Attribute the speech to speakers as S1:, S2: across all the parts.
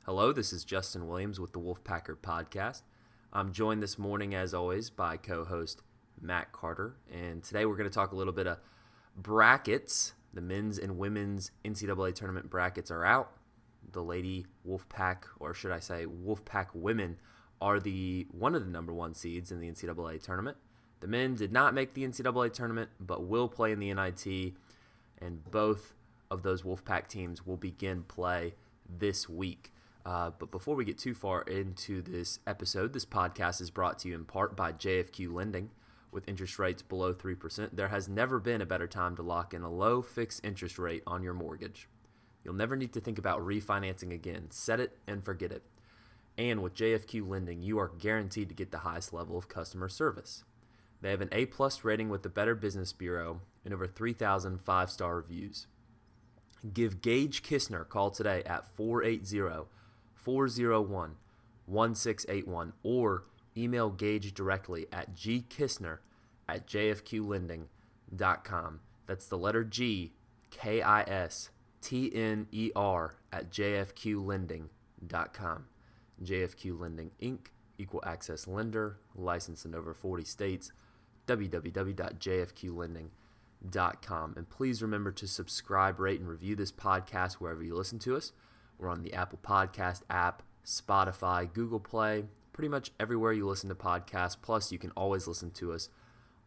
S1: Hello, this is Justin Williams with the Wolfpacker Podcast. I'm joined this morning, as always, by co-host Matt Carter, and today we're going to talk a little bit of brackets. The men's and women's NCAA tournament brackets are out. The Lady Wolfpack, or should I say Wolfpack women, are one of the number one seeds in the NCAA tournament. The men did not make the NCAA tournament, but will play in the NIT, and both of those Wolfpack teams will begin play this week. But before we get too far into this episode, this podcast is brought to you in part by JFQ Lending. With interest rates below 3%, there has never been a better time to lock in a low fixed interest rate on your mortgage. You'll never need to think about refinancing again. Set it and forget it. And with JFQ Lending, you are guaranteed to get the highest level of customer service. They have an A-plus rating with the Better Business Bureau and over 3,000 five-star reviews. Give Gage Kistner a call today at 480-401-1681 or email Gage directly at gkistner@jfqlending.com. That's the letter G, K-I-S-T-N-E-R at jfqlending.com. JFQ Lending, Inc., Equal Access Lender, licensed in over 40 states, www.jfqlending.com. And please remember to subscribe, rate, and review this podcast wherever you listen to us. We're on the Apple Podcast app, Spotify, Google Play, pretty much everywhere you listen to podcasts. Plus, you can always listen to us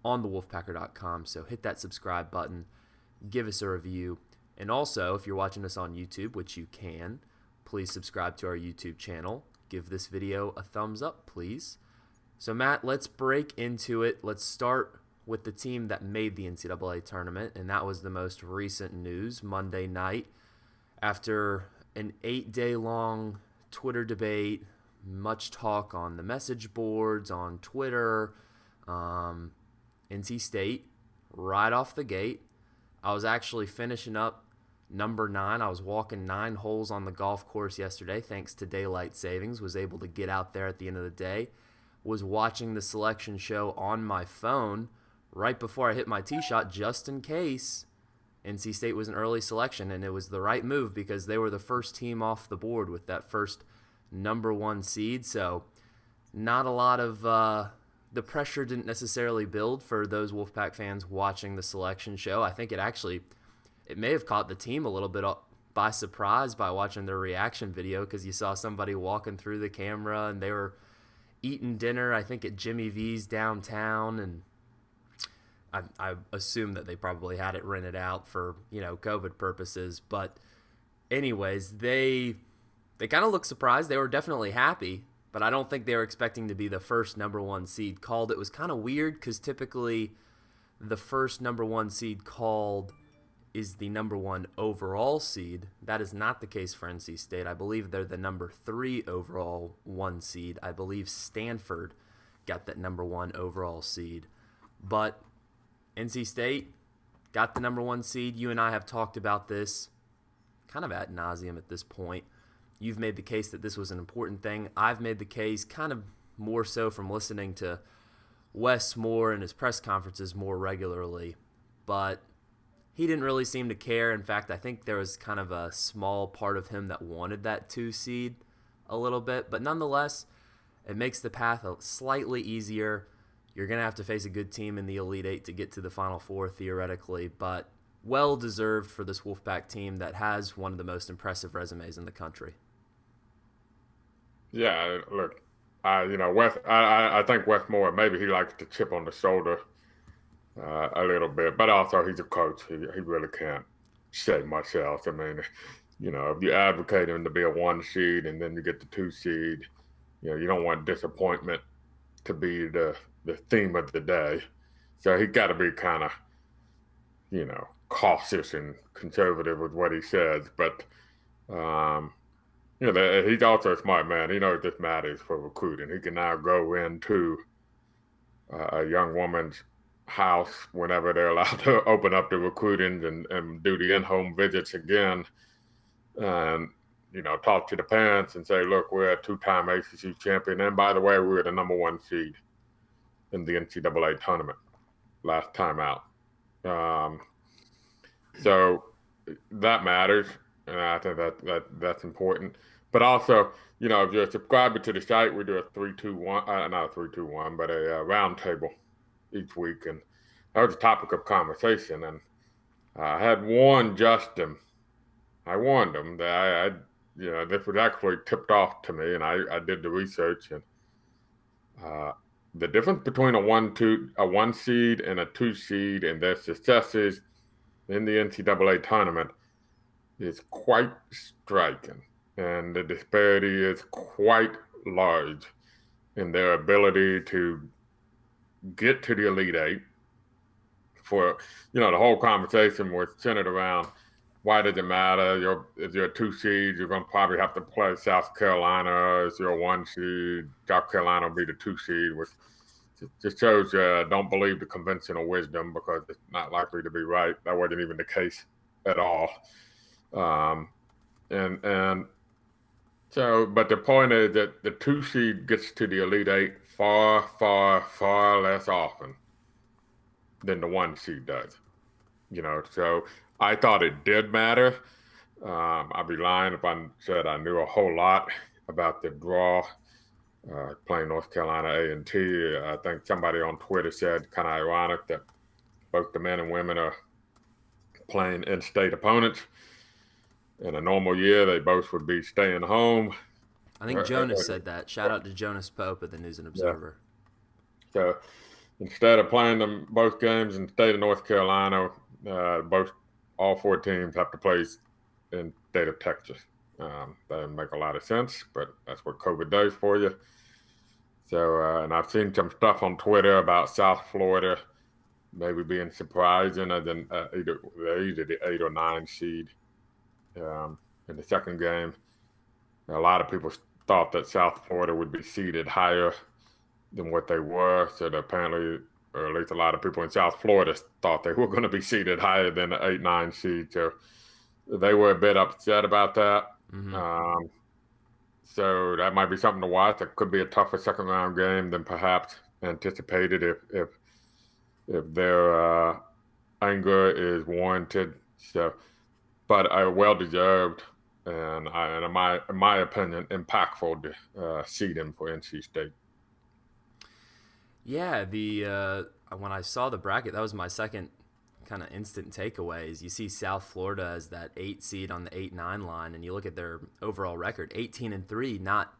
S1: on thewolfpacker.com. So hit that subscribe button, give us a review. And also, if you're watching us on YouTube, which you can, please subscribe to our YouTube channel. Give this video a thumbs up, please. So, Matt, let's break into it. Let's start with the team that made the NCAA tournament, and that was the most recent news Monday night. After an 8-day-long Twitter debate, much talk on the message boards, on Twitter, NC State, right off the gate. I was actually finishing up number 9. I was walking 9 holes on the golf course yesterday, thanks to daylight savings. Was able to get out there at the end of the day. Was watching the selection show on my phone right before I hit my tee shot, just in case NC State was an early selection, and it was the right move because they were the first team off the board with that first number 1 seed. So not a lot of the pressure didn't necessarily build for those Wolfpack fans watching the selection show. I think it may have caught the team a little bit by surprise by watching their reaction video, because you saw somebody walking through the camera and they were eating dinner, I think, at Jimmy V's downtown, and I assume that they probably had it rented out for, COVID purposes. But anyways, they kind of looked surprised. They were definitely happy, but I don't think they were expecting to be the first number 1 seed called. It was kind of weird because typically the first number 1 seed called is the number 1 overall seed. That is not the case for NC State. I believe they're the number 3 overall 1 seed. I believe Stanford got that number 1 overall seed. But NC State got the number 1 seed. You and I have talked about this kind of ad nauseum at this point. You've made the case that this was an important thing. I've made the case kind of more so from listening to Wes Moore and his press conferences more regularly. But he didn't really seem to care. In fact, I think there was kind of a small part of him that wanted that 2 seed a little bit. But nonetheless, it makes the path slightly easier. You're going to have to face a good team in the Elite 8 to get to the Final Four, theoretically. But well-deserved for this Wolfpack team that has one of the most impressive resumes in the country.
S2: Yeah, look, I think Wes Moore, maybe he likes to chip on the shoulder a little bit, but also he's a coach. He really can't say much else. I mean, if you advocate him to be a 1 seed and then you get the 2 seed, you don't want disappointment to be the theme of the day. So he got to be kind of, cautious and conservative with what he says. But, he's also a smart man. He knows this matters for recruiting. He can now go into a young woman's house whenever they're allowed to open up the recruiting and do the in-home visits again, and talk to the parents and say, look, we're a 2-time ACC champion, and by the way, we're the number 1 seed in the NCAA tournament last time out. So that matters. and I think that's important. But also, if you're a subscriber to the site, we do a 3-2-1, not a 3-2-1, but a round table each week, and that was a topic of conversation. And I had warned Justin. I warned him that this was actually tipped off to me, and I did the research, and the difference between a one seed and a 2 seed and their successes in the NCAA tournament is quite striking, and the disparity is quite large in their ability to get to the Elite Eight. For the whole conversation was centered around why does it matter? If you're a 2 seed, you're going to probably have to play South Carolina. If you're a 1 seed, South Carolina will be the 2 seed, which just shows don't believe the conventional wisdom because it's not likely to be right. That wasn't even the case at all. And so, but the point is that the 2 seed gets to the Elite Eight far, far, far less often than the 1 seed does. So I thought it did matter. I'd be lying if I said I knew a whole lot about the draw playing North Carolina A&T. I think somebody on Twitter said, kind of ironic, that both the men and women are playing in-state opponents. In a normal year, they both would be staying home.
S1: I think Jonas said that. Shout out to Jonas Pope at the News and Observer.
S2: Yeah. So instead of playing them both games in the state of North Carolina, all 4 teams have to play in the state of Texas. That doesn't make a lot of sense, but that's what COVID does for you. So, and I've seen some stuff on Twitter about South Florida maybe being surprising than either the 8 or 9 seed in the second game. A lot of people thought that South Florida would be seeded higher than what they were. So apparently, or at least a lot of people in South Florida thought they were going to be seeded higher than the 8-9 seed. So they were a bit upset about that. Mm-hmm. So that might be something to watch. It could be a tougher second round game than perhaps anticipated if their anger is warranted. So, but well deserved, and in my opinion, impactful seeding for NC State.
S1: Yeah, when I saw the bracket, that was my second kind of instant takeaways. You see South Florida as that 8 seed on the 8-9 line, and you look at their overall record, 18-3, not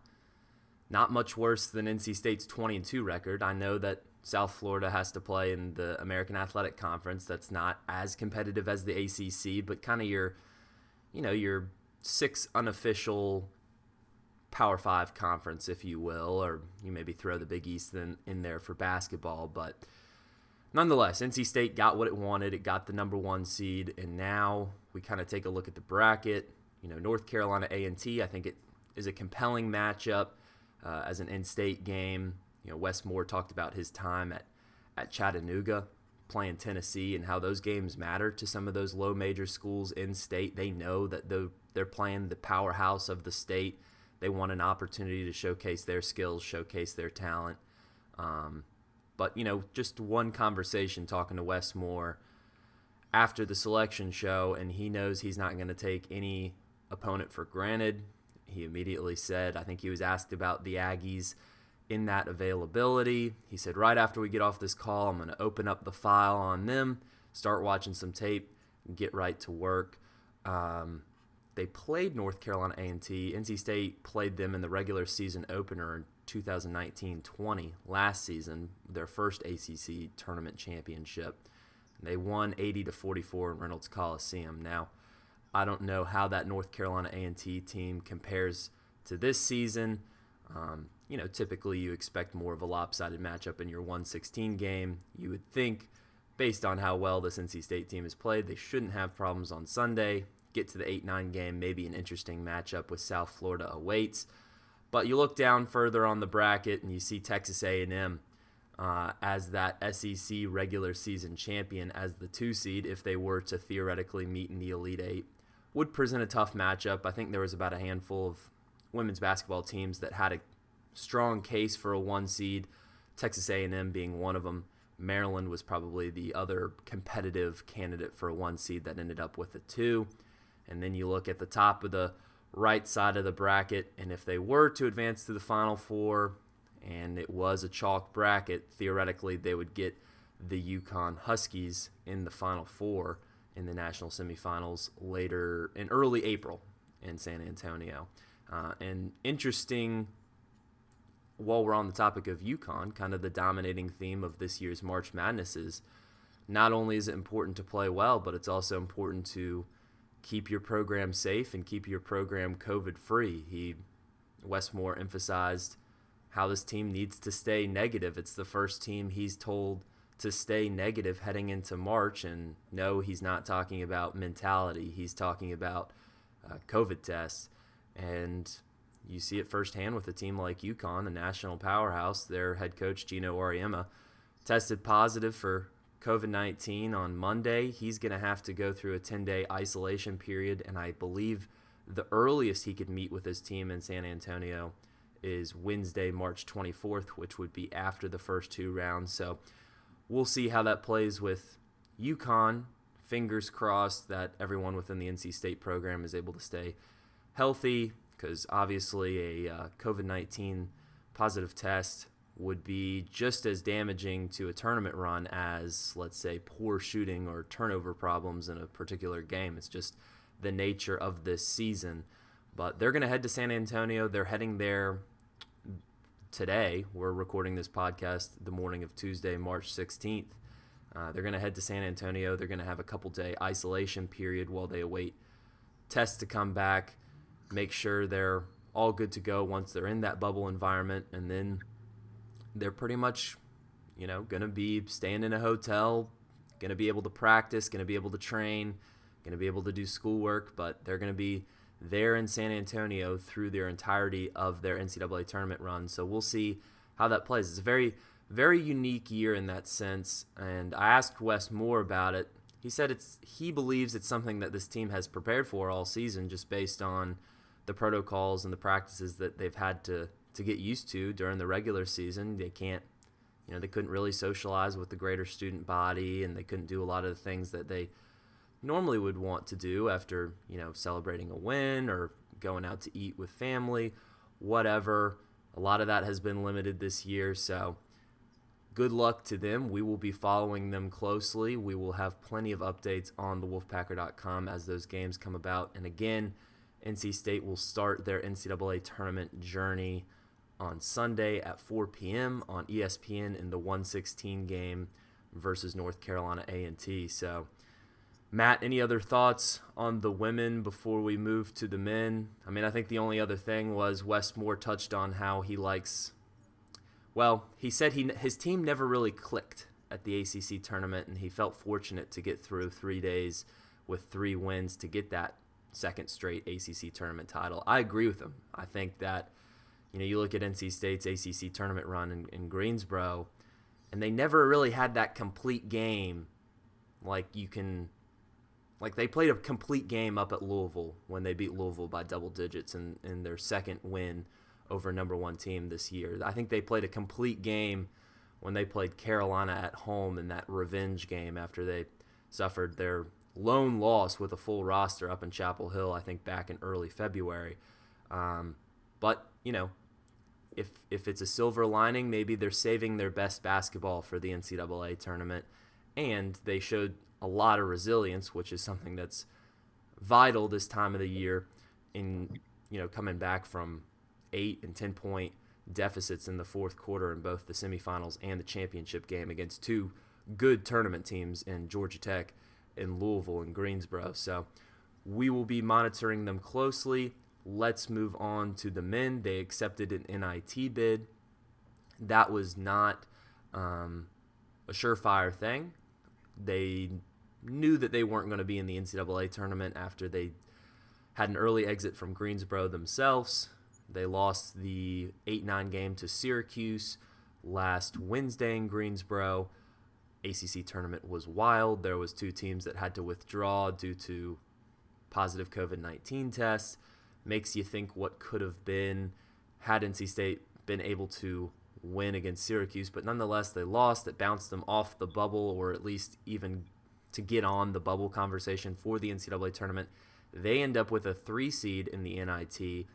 S1: much worse than NC State's 20-2 record. I know that South Florida has to play in the American Athletic Conference. That's not as competitive as the ACC, but kind of your 6 unofficial Power 5 conference, if you will, or you maybe throw the Big East in there for basketball. But nonetheless, NC State got what it wanted. It got the number 1 seed, and now we kind of take a look at the bracket. North Carolina A&T, I think it is a compelling matchup as an in-state game. Wes Moore talked about his time at Chattanooga playing Tennessee and how those games matter to some of those low major schools in state. They know that they're playing the powerhouse of the state. They want an opportunity to showcase their skills, showcase their talent. But, just one conversation talking to Wes Moore after the selection show, and he knows he's not going to take any opponent for granted. He immediately said, I think he was asked about the Aggies in that availability. He said, right after we get off this call, I'm going to open up the file on them, start watching some tape, and get right to work. They played North Carolina A&T. NC State played them in the regular season opener in 2019-20, last season, their first ACC tournament championship. They won 80-44 in Reynolds Coliseum. Now, I don't know how that North Carolina A&T team compares to this season. Typically you expect more of a lopsided matchup in your 1/16 game. You would think, based on how well this NC State team has played, they shouldn't have problems on Sunday. Get to the 8-9 game, maybe an interesting matchup with South Florida awaits. But you look down further on the bracket and you see Texas A&M as that SEC regular season champion as the 2 seed if they were to theoretically meet in the Elite Eight. Would present a tough matchup. I think there was about a handful of women's basketball teams that had a strong case for a 1 seed, Texas A&M being one of them. Maryland was probably the other competitive candidate for a 1 seed that ended up with a 2. And then you look at the top of the right side of the bracket, and if they were to advance to the Final Four and it was a chalk bracket, theoretically they would get the UConn Huskies in the Final Four in the national semifinals later in early April in San Antonio. And interesting, while we're on the topic of UConn, kind of the dominating theme of this year's March Madness is not only is it important to play well, but it's also important to keep your program safe and keep your program COVID-free. Westmore emphasized how this team needs to stay negative. It's the first team he's told to stay negative heading into March, and no, he's not talking about mentality. He's talking about COVID tests, and you see it firsthand with a team like UConn, a national powerhouse. Their head coach, Gino Auriemma, tested positive for COVID-19 on Monday. He's going to have to go through a 10-day isolation period, and I believe the earliest he could meet with his team in San Antonio is Wednesday, March 24th, which would be after the first two rounds. So we'll see how that plays with UConn. Fingers crossed that everyone within the NC State program is able to stay healthy, because obviously a COVID-19 positive test would be just as damaging to a tournament run as, let's say, poor shooting or turnover problems in a particular game. It's just the nature of this season. But they're going to head to San Antonio. They're heading there today. We're recording this podcast the morning of Tuesday, March 16th. They're going to head to San Antonio. They're going to have a couple-day isolation period while they await tests to come back, make sure they're all good to go once they're in that bubble environment, and then they're pretty much, going to be staying in a hotel, going to be able to practice, going to be able to train, going to be able to do schoolwork, but they're going to be there in San Antonio through their entirety of their NCAA tournament run. So we'll see how that plays. It's a very, very unique year in that sense, and I asked Wes more about it. He said he believes it's something that this team has prepared for all season, just based on the protocols and the practices that they've had to get used to during the regular season. They couldn't really socialize with the greater student body, and they couldn't do a lot of the things that they normally would want to do after, celebrating a win or going out to eat with family, whatever. A lot of that has been limited this year, so good luck to them. We will be following them closely. We will have plenty of updates on the Wolfpacker.com as those games come about. And again, NC State will start their NCAA tournament journey on Sunday at 4 p.m. on ESPN in the 116 game versus North Carolina A&T. So, Matt, any other thoughts on the women before we move to the men? I mean, I think the only other thing was Westmore touched on how he likes – well, he said his team never really clicked at the ACC tournament, and he felt fortunate to get through 3 days with 3 wins to get that second straight ACC tournament title. I agree with him. I think that, you look at NC State's ACC tournament run in Greensboro, and they never really had that complete game. They played a complete game up at Louisville when they beat Louisville by double digits in their second win over number 1 team this year. I think they played a complete game when they played Carolina at home in that revenge game after they suffered their lone loss with a full roster up in Chapel Hill, I think back in early February. But, if it's a silver lining, maybe they're saving their best basketball for the NCAA tournament, and they showed a lot of resilience, which is something that's vital this time of the year in, coming back from 8 and 10-point deficits in the fourth quarter in both the semifinals and the championship game against 2 good tournament teams in Georgia Tech and Louisville and Greensboro. So we will be monitoring them closely. Let's move on to the men. They accepted an NIT bid. That was not a surefire thing. They knew that they weren't going to be in the NCAA tournament after they had an early exit from Greensboro themselves. They lost the 8-9 game to Syracuse last Wednesday in Greensboro. ACC tournament was wild. There was 2 teams that had to withdraw due to positive COVID-19 tests. Makes you think what could have been had NC State been able to win against Syracuse, but nonetheless they lost. It bounced them off the bubble, or at least even to get on the bubble conversation for the NCAA tournament. They end up with a 3 seed in the NIT.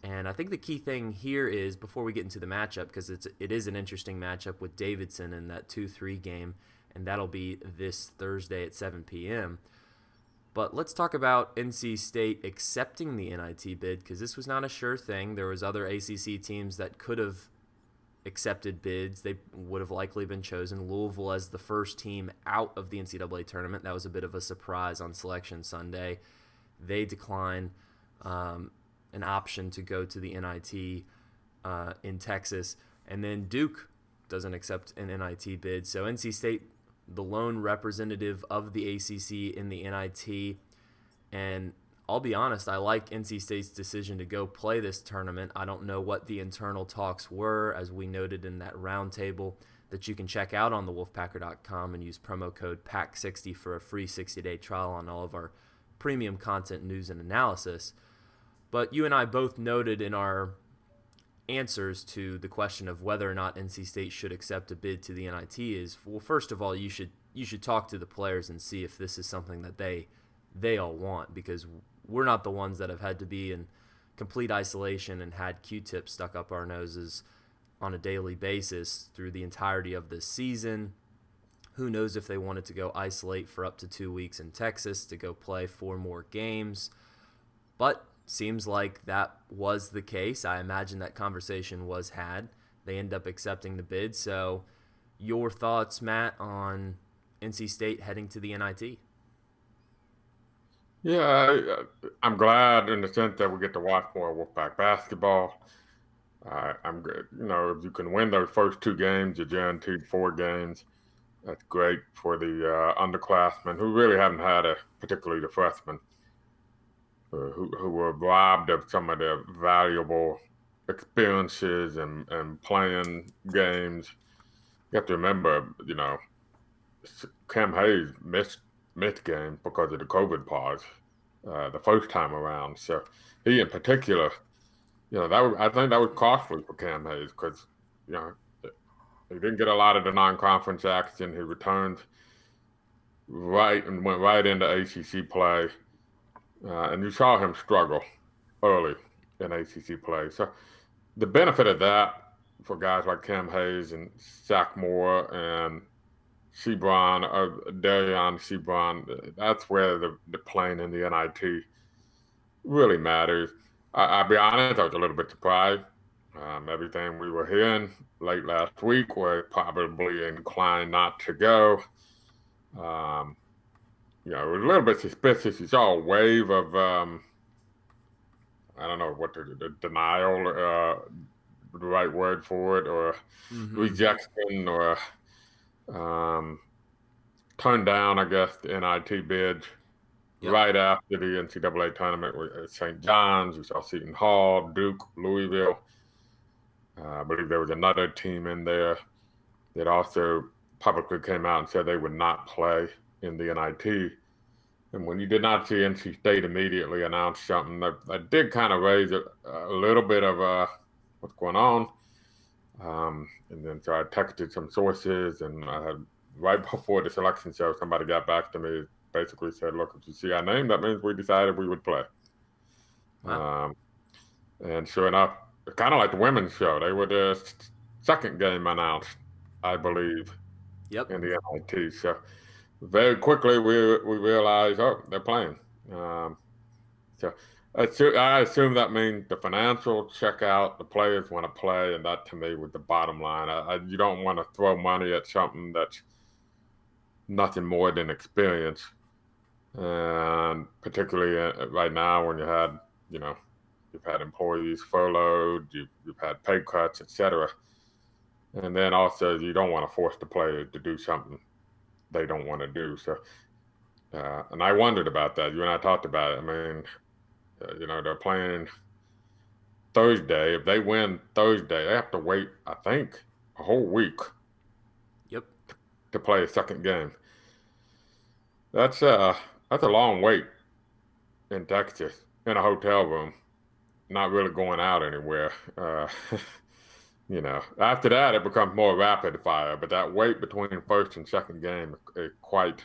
S1: And I think the key thing here is, before we get into the matchup, because it is an interesting matchup with Davidson in that 2-3 game, and that'll be this Thursday at 7 p.m. But let's talk about NC State accepting the NIT bid, because this was not a sure thing. There was other ACC teams that could have accepted bids. They would have likely been chosen. Louisville as the first team out of the NCAA tournament. That was a bit of a surprise on Selection Sunday. They declined an option to go to the NIT in Texas. And then Duke doesn't accept an NIT bid. So NC State, the lone representative of the ACC in the NIT. And I'll be honest, I like NC State's decision to go play this tournament. I don't know what the internal talks were, as we noted in that roundtable that you can check out on the Wolfpacker.com and use promo code PACK60 for a free 60-day trial on all of our premium content, news, and analysis. But you and I both noted in our answers to the question of whether or not NC State should accept a bid to the NIT is, well, first of all, you should talk to the players and see if this is something that they all want, because we're not the ones that have had to be in complete isolation and had Q-tips stuck up our noses on a daily basis through the entirety of this season. Who knows if they wanted to go isolate for up to 2 weeks in Texas to go play 4 more games. But seems like that was the case. I imagine that conversation was had. They end up accepting the bid. So your thoughts, Matt, on NC State heading to the NIT?
S2: Yeah, I'm glad in the sense that we get to watch more Wolfpack basketball. I'm good. If you can win those first 2 games, you're guaranteed 4 games. That's great for the underclassmen who really haven't had particularly the freshmen, who were robbed of some of their valuable experiences and playing games. You have to remember, Cam Hayes missed game because of the COVID pause the first time around. So he in particular, I think that was costly for Cam Hayes, because, he didn't get a lot of the non-conference action. He returned and went right into ACC play. And you saw him struggle early in ACC play. So the benefit of that for guys like Cam Hayes and Zach Moore and Darion Sebron, that's where the playing in the NIT really matters. I'll be honest, I was a little bit surprised. Everything we were hearing late last week were probably inclined not to go. It was a little bit suspicious. You saw a wave of, I don't know what the denial, the right word for it, or rejection, or turned down, I guess, the NIT bid right after the NCAA tournament with St. John's. You saw Seton Hall, Duke, Louisville. I believe there was another team in there that also publicly came out and said they would not play in the NIT. And when you did not see NC State immediately announce something, that did kind of raise a little bit of what's going on. And then so I texted some sources, and I had, right before the selection show, somebody got back to me, basically said, look, if you see our name, that means we decided we would play. Wow. And sure enough, kind of like the women's show, they were the second game announced, I believe, in the NIT. So very quickly we realized, they're playing. So I assume that means the financial checkout, the players want to play, and that to me was the bottom line. You don't want to throw money at something that's nothing more than experience. And particularly right now when you've had employees furloughed, you've had pay cuts, etc. And then also you don't want to force the players to do something they don't want to do. So, and I wondered about that. You and I talked about it. I mean, they're playing Thursday. If they win Thursday, they have to wait, I think, a whole week. To play a second game. That's a long wait in Texas, in a hotel room, not really going out anywhere. After that, it becomes more rapid fire. But that wait between first and second game is quite,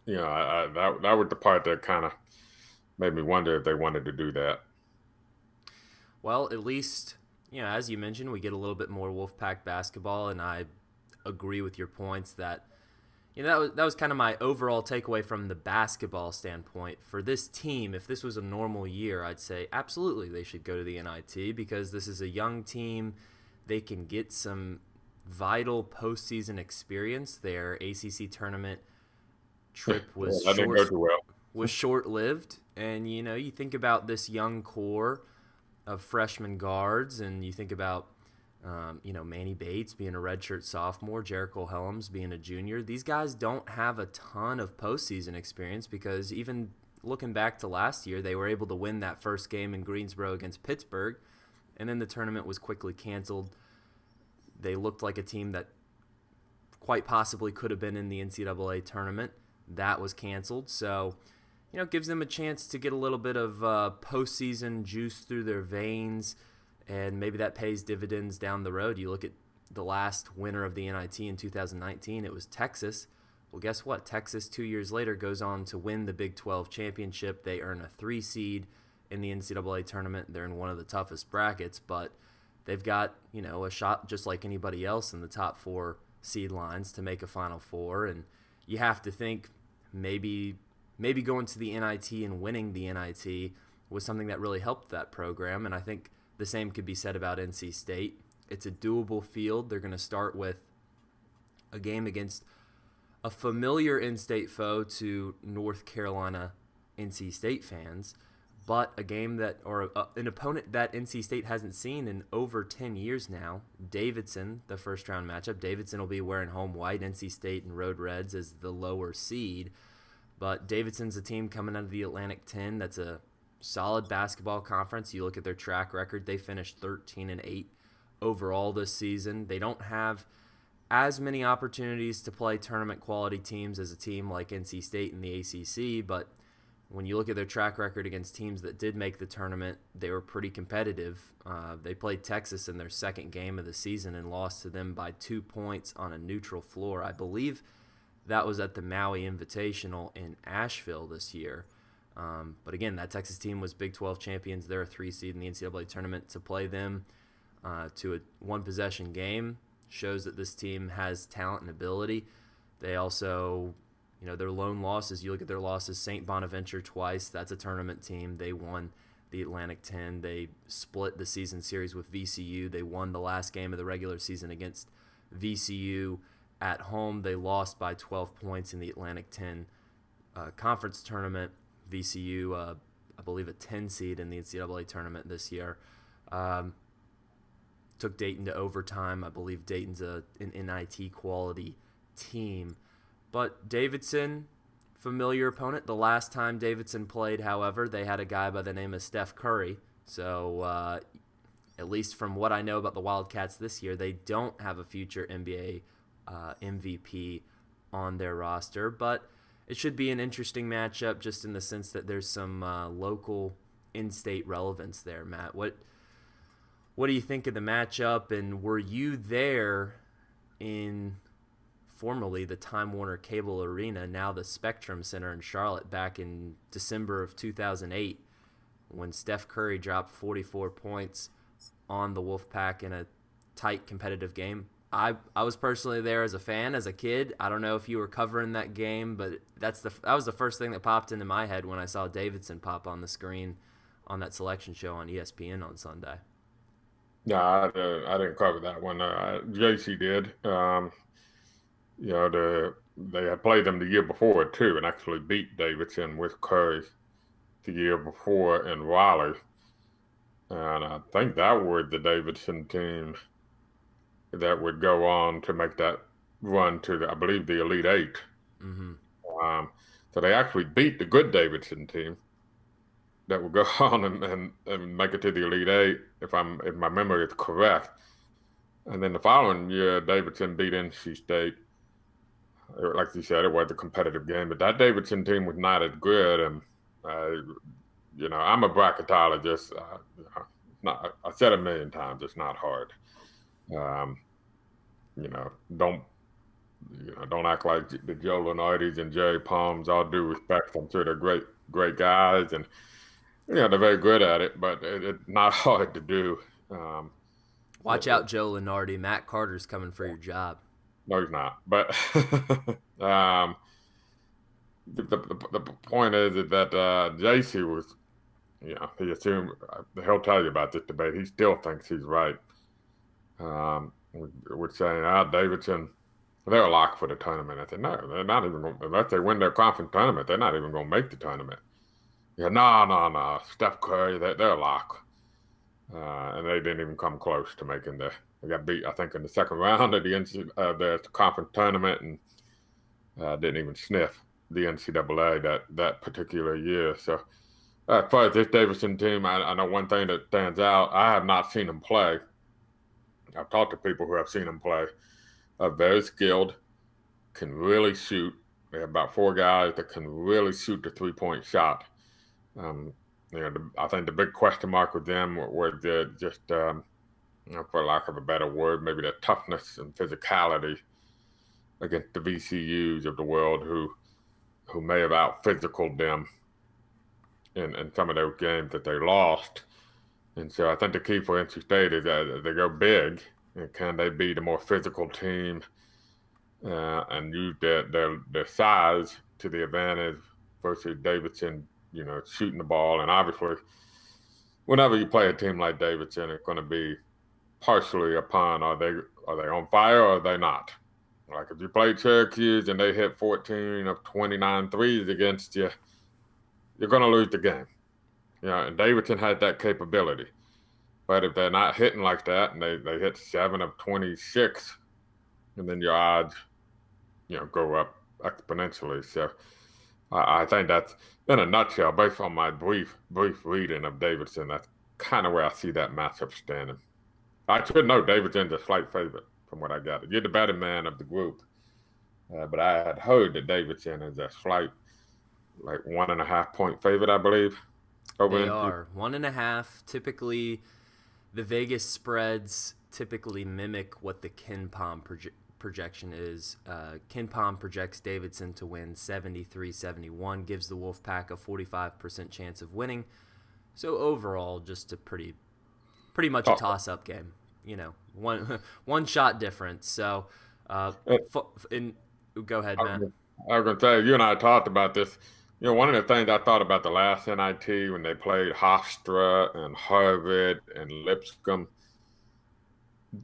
S2: that was the part that kind of made me wonder if they wanted to do that.
S1: Well, at least, as you mentioned, we get a little bit more Wolfpack basketball, and I agree with your points that that was kind of my overall takeaway from the basketball standpoint. For this team, if this was a normal year, I'd say absolutely they should go to the NIT because this is a young team. They can get some vital postseason experience. Their ACC tournament trip was
S2: That didn't go too well.
S1: short-lived, and you think about this young core of freshman guards, and you think about Manny Bates being a redshirt sophomore, Jericho Helms being a junior. These guys don't have a ton of postseason experience because even looking back to last year, they were able to win that first game in Greensboro against Pittsburgh, and then the tournament was quickly canceled. They looked like a team that quite possibly could have been in the NCAA tournament. That was canceled, so it gives them a chance to get a little bit of postseason juice through their veins, and maybe that pays dividends down the road. You look at the last winner of the NIT in 2019, it was Texas. Well, guess what? Texas 2 years later goes on to win the Big 12 championship. They earn a 3 seed in the NCAA tournament. They're in one of the toughest brackets, but they've got, a shot just like anybody else in the top 4 seed lines to make a Final Four, and you have to think maybe going to the NIT and winning the NIT was something that really helped that program, and I think the same could be said about NC State. It's a doable field. They're going to start with a game against a familiar in-state foe to North Carolina NC State fans, but a game an opponent that NC State hasn't seen in over 10 years now. Davidson, the first round matchup. Davidson will be wearing home white, NC State and Road Reds as the lower seed. But Davidson's a team coming out of the Atlantic 10 that's a solid basketball conference. You look at their track record, they finished 13-8 overall this season. They don't have as many opportunities to play tournament quality teams as a team like NC State in the ACC, but when you look at their track record against teams that did make the tournament, they were pretty competitive. They played Texas in their second game of the season and lost to them by 2 points on a neutral floor. I believe that was at the Maui Invitational in Asheville this year. But again, that Texas team was Big 12 champions. They're a 3 seed in the NCAA tournament. To play them to a one-possession game shows that this team has talent and ability. They also, their lone losses, you look at their losses, St. Bonaventure twice. That's a tournament team. They won the Atlantic 10. They split the season series with VCU. They won the last game of the regular season against VCU. At home, they lost by 12 points in the Atlantic 10 conference tournament. VCU, I believe, a 10 seed in the NCAA tournament this year. Took Dayton to overtime. I believe Dayton's an NIT quality team. But Davidson, familiar opponent. The last time Davidson played, however, they had a guy by the name of Steph Curry. So at least from what I know about the Wildcats this year, they don't have a future NBA MVP on their roster, but it should be an interesting matchup just in the sense that there's some local in-state relevance there. Matt, what do you think of the matchup, and were you there in formerly the Time Warner Cable Arena, now the Spectrum Center in Charlotte, back in December of 2008 when Steph Curry dropped 44 points on the Wolfpack in a tight competitive game? I was personally there as a fan, as a kid. I don't know if you were covering that game, but that was the first thing that popped into my head when I saw Davidson pop on the screen on that selection show on ESPN on Sunday.
S2: No, I didn't cover that one. JC did. They had played them the year before too, and actually beat Davidson with Curry the year before in Raleigh. And I think that was the Davidson team that would go on to make that run to, I believe, the Elite Eight.
S1: Mm-hmm.
S2: So they actually beat the good Davidson team that would go on and make it to the Elite Eight, if my memory is correct. And then the following year, Davidson beat NC State. Like you said, it was a competitive game, but that Davidson team was not as good. And I'm a bracketologist. I said a million times, it's not hard. Don't act like the Joe Lenardis and Jerry Palms. All due respect, I'm sure they're great great guys, and they're very good at it, but it's not hard to do.
S1: Watch out, Joe Lenardi. Matt Carter's coming for your job.
S2: No, he's not. But the point is that JC was, he assumed, he'll tell you about this debate. He still thinks he's right. We're saying, Davidson, they're a lock for the tournament. I said, no, they're not even going, unless they win their conference tournament, they're not even going to make the tournament. Yeah, no. Steph Curry, they're a lock. And they didn't even come close to making they got beat, I think, in the second round of the conference tournament, and didn't even sniff the NCAA that particular year. So as far as this Davidson team, I know one thing that stands out. I have not seen them play. I've talked to people who have seen them play. Very skilled, can really shoot. They have about 4 guys that can really shoot the 3-point shot. I think the big question mark with them was just, for lack of a better word, maybe the toughness and physicality against the VCUs of the world who may have out-physicaled them in some of those games that they lost. And so I think the key for NC State is that they go big, and can they be the more physical team and use their size to the advantage versus Davidson, shooting the ball. And obviously, whenever you play a team like Davidson, it's going to be partially upon are they on fire or are they not. Like if you play Syracuse and they hit 14 of 29 threes against you, you're going to lose the game. And Davidson had that capability. But if they're not hitting like that and they hit 7 of 26, and then your odds, go up exponentially. So I think that's, in a nutshell, based on my brief reading of Davidson, that's kind of where I see that matchup standing. I should know Davidson's a slight favorite from what I got. You're the better man of the group. But I had heard that Davidson is a slight, 1.5 point favorite, I believe.
S1: They are 1.5. Typically, the Vegas spreads typically mimic what the KenPom projection is. KenPom projects Davidson to win 73-71, gives the Wolfpack a 45% chance of winning. So overall, just a pretty much a toss-up game. One shot difference. So, go ahead, Matt.
S2: I was going to say, you and I talked about this. One of the things I thought about the last NIT when they played Hofstra and Harvard and Lipscomb,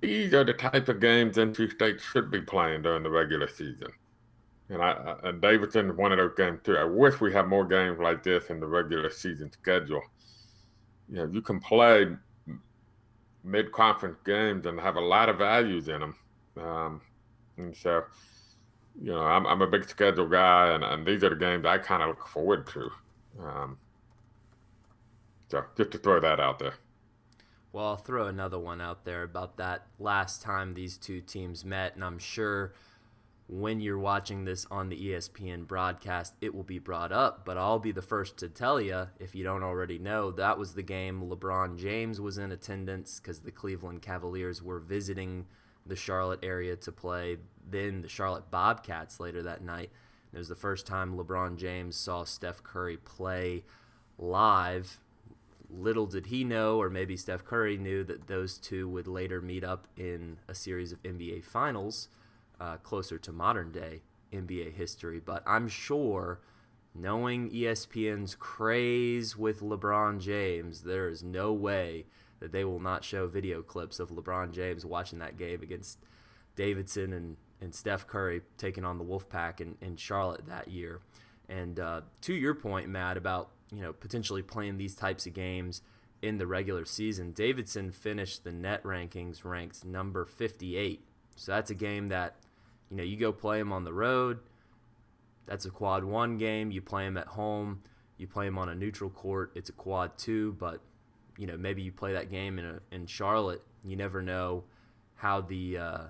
S2: these are the type of games NC State should be playing during the regular season. And Davidson is one of those games too. I wish we had more games like this in the regular season schedule. You can play mid-conference games and have a lot of values in them. And so, I'm a big schedule guy, and these are the games I kind of look forward to. So just to throw that out there.
S1: Well, I'll throw another one out there about that last time these two teams met, and I'm sure when you're watching this on the ESPN broadcast, it will be brought up, but I'll be the first to tell you, if you don't already know, that was the game LeBron James was in attendance because the Cleveland Cavaliers were visiting the Charlotte area to play then the Charlotte Bobcats later that night. It was the first time LeBron James saw Steph Curry play live. Little did he know, or maybe Steph Curry knew, that those two would later meet up in a series of NBA Finals closer to modern-day NBA history. But I'm sure, knowing ESPN's craze with LeBron James, there is no way that they will not show video clips of LeBron James watching that game against Davidson and Steph Curry taking on the Wolfpack in Charlotte that year. And to your point, Matt, about potentially playing these types of games in the regular season, Davidson finished the net rankings ranked number 58. So that's a game that, you go play them on the road. That's a quad 1 game. You play them at home. You play them on a neutral court. It's a quad 2, but maybe you play that game in Charlotte. You never know how the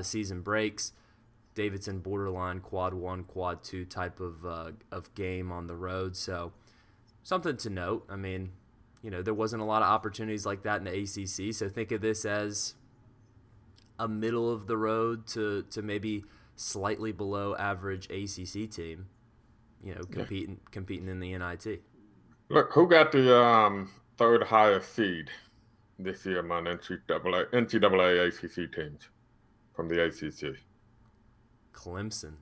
S1: season breaks. Davidson borderline quad 1, quad 2 type of game on the road. So something to note. I mean, there wasn't a lot of opportunities like that in the ACC. So think of this as a middle of the road to maybe slightly below average ACC team.
S2: Yeah.
S1: competing in the NIT.
S2: Look, who got the third highest seed this year among NCAA ACC teams from the ACC?
S1: Clemson,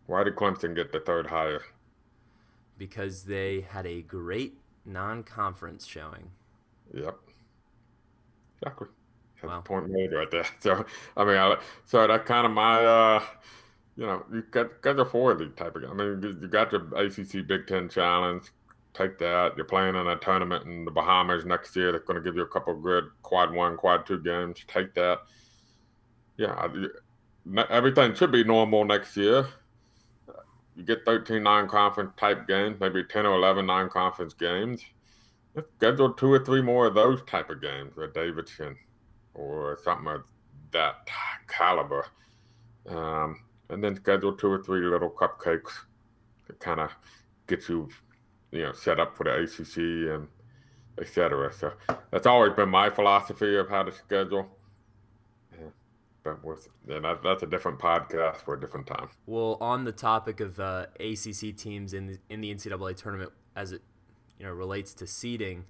S2: Why did Clemson get the third highest?
S1: because they had a great non-conference showing.
S2: Yep, exactly. That's the
S1: Wow.
S2: point made right there. So, I mean, so that's kind of my, you got the four of these type of. I mean, you got the ACC Big Ten Challenge. Take that. You're playing in a tournament in the Bahamas next year. That's going to give you a couple of good quad 1, quad 2 games. Take that. Yeah, everything should be normal next year. You get 13 non-conference type games, maybe 10 or 11 non-conference games. Let's schedule 2 or 3 more of those type of games at Davidson or something of that caliber. And then schedule 2 or 3 little cupcakes to kind of get you, set up for the ACC and et cetera. So that's always been my philosophy of how to schedule. Yeah, but that's a different podcast for a different time.
S1: Well, on the topic of ACC teams in the NCAA tournament, as it relates to seeding,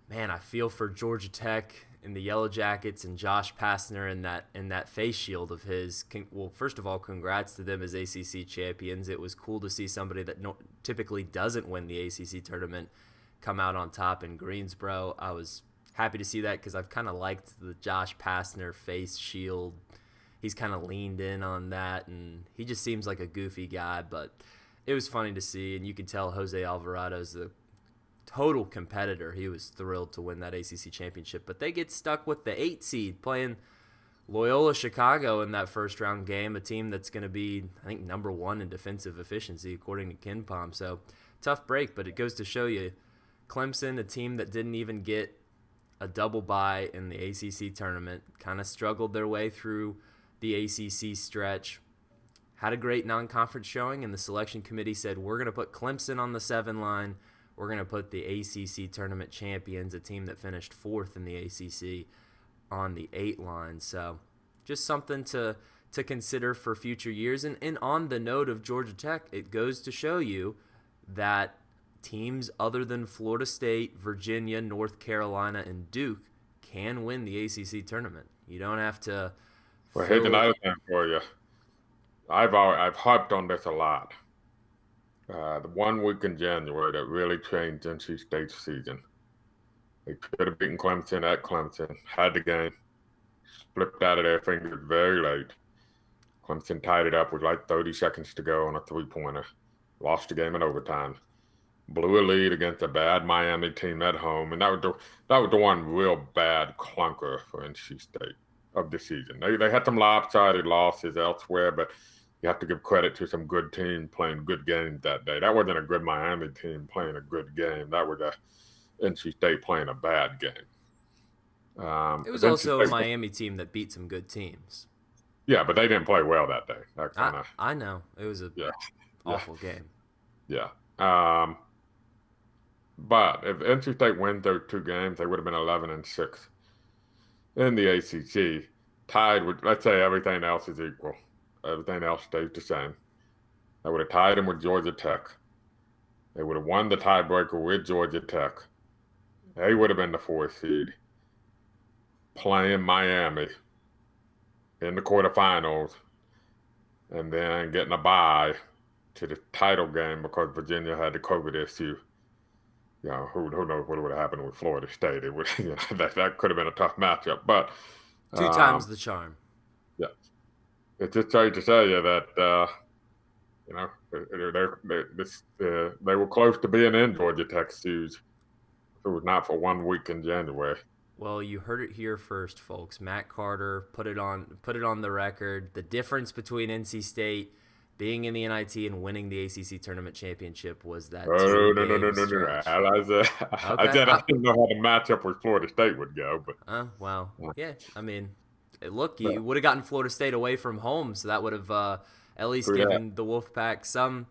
S1: man, I feel for Georgia Tech and the Yellow Jackets and Josh Pastner in that face shield of his. Well, first of all, congrats to them as ACC champions. It was cool to see somebody that typically doesn't win the ACC tournament come out on top in Greensboro. I was happy to see that because I've kind of liked the Josh Pastner face shield. He's kind of leaned in on that, and he just seems like a goofy guy, but it was funny to see, and you could tell Jose Alvarado's the total competitor. He was thrilled to win that ACC championship, but they get stuck with the 8 seed playing Loyola Chicago in that first round game, a team that's going to be, I think, number 1 in defensive efficiency according to KenPom. So tough break, but it goes to show you Clemson, a team that didn't even get a double bye in the ACC tournament, kind of struggled their way through the ACC stretch, had a great non-conference showing, and the selection committee said, we're going to put Clemson on the 7 line. We're going to put the ACC tournament champions, a team that finished 4th in the ACC, on the 8 line. So just something to consider for future years. And on the note of Georgia Tech, it goes to show you that teams other than Florida State, Virginia, North Carolina, and Duke can win the ACC tournament. You don't have to.
S2: Well, here's another thing for you. I've harped on this a lot. The 1 week in January that really changed NC State's season. They could have beaten Clemson at Clemson, had the game, slipped out of their fingers very late. Clemson tied it up with like 30 seconds to go on a 3-pointer. Lost the game in overtime. Blew a lead against a bad Miami team at home, and that was the one real bad clunker for NC State of the season. They had some lopsided losses elsewhere, but you have to give credit to some good team playing good games that day. That wasn't a good Miami team playing a good game. That was a NC State playing a bad game.
S1: It was also a Miami team that beat some good teams.
S2: Yeah, but they didn't play well that day.
S1: I know. It was a awful game.
S2: Yeah. But if NC State wins those 2 games, they would have been 11-6 in the ACC, tied with, let's say everything else is equal. Everything else stays the same. They would have tied them with Georgia Tech. They would have won the tiebreaker with Georgia Tech. They would have been the 4th seed, playing Miami in the quarterfinals, and then getting a bye to the title game because Virginia had the COVID issue. Who knows what would have happened with Florida State? It would, that could have been a tough matchup. But
S1: 2 times the charm.
S2: Yeah, it's just trying to tell you that they were close to being in Georgia Tech's shoes. It was not for 1 week in January.
S1: Well, you heard it here first, folks. Matt Carter put it on the record. The difference between NC State being in the NIT and winning the ACC tournament championship was that.
S2: No. I said I didn't know how the matchup with Florida State would go, but.
S1: Well, yeah. I mean, look, you would have gotten Florida State away from home, so that would have at least given the Wolfpack some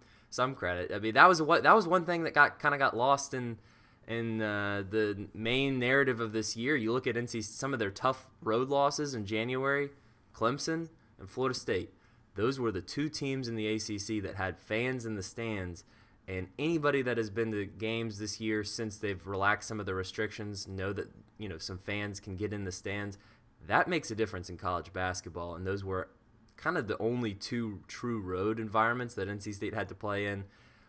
S1: credit. I mean, that was one thing that got lost in the main narrative of this year. You look at NC, some of their tough road losses in January, Clemson and Florida State. those were the two teams in the ACC that had fans in the stands. And anybody that has been to games this year since they've relaxed some of the restrictions know that, some fans can get in the stands. That makes a difference in college basketball. And those were kind of the only two true road environments that NC State had to play in.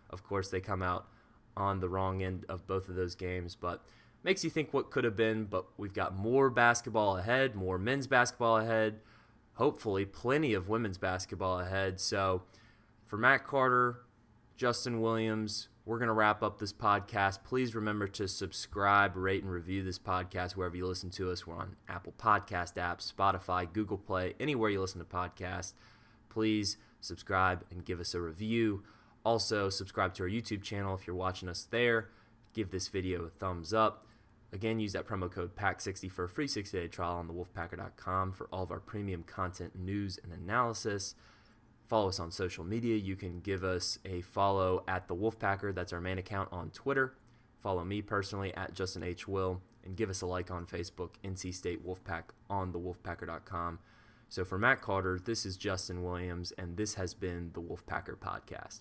S1: Of course, they come out on the wrong end of both of those games, but makes you think what could have been. But we've got more basketball ahead, more men's basketball ahead, hopefully plenty of women's basketball ahead. So for Matt Carter, Justin Williams, we're going to wrap up this podcast. Please remember to subscribe, rate, and review this podcast wherever you listen to us. We're on Apple Podcast apps, Spotify, Google Play, anywhere you listen to podcasts. Please subscribe and give us a review. Also, subscribe to our YouTube channel if you're watching us there. Give this video a thumbs up. Again, use that promo code PACK60 for a free 60-day trial on thewolfpacker.com for all of our premium content, news, and analysis. Follow us on social media. You can give us a follow at The Wolfpacker. That's our main account on Twitter. Follow me personally at Justin H. Will. And give us a like on Facebook, NC State Wolfpack on thewolfpacker.com. So for Matt Carter, this is Justin Williams, and this has been The Wolfpacker Podcast.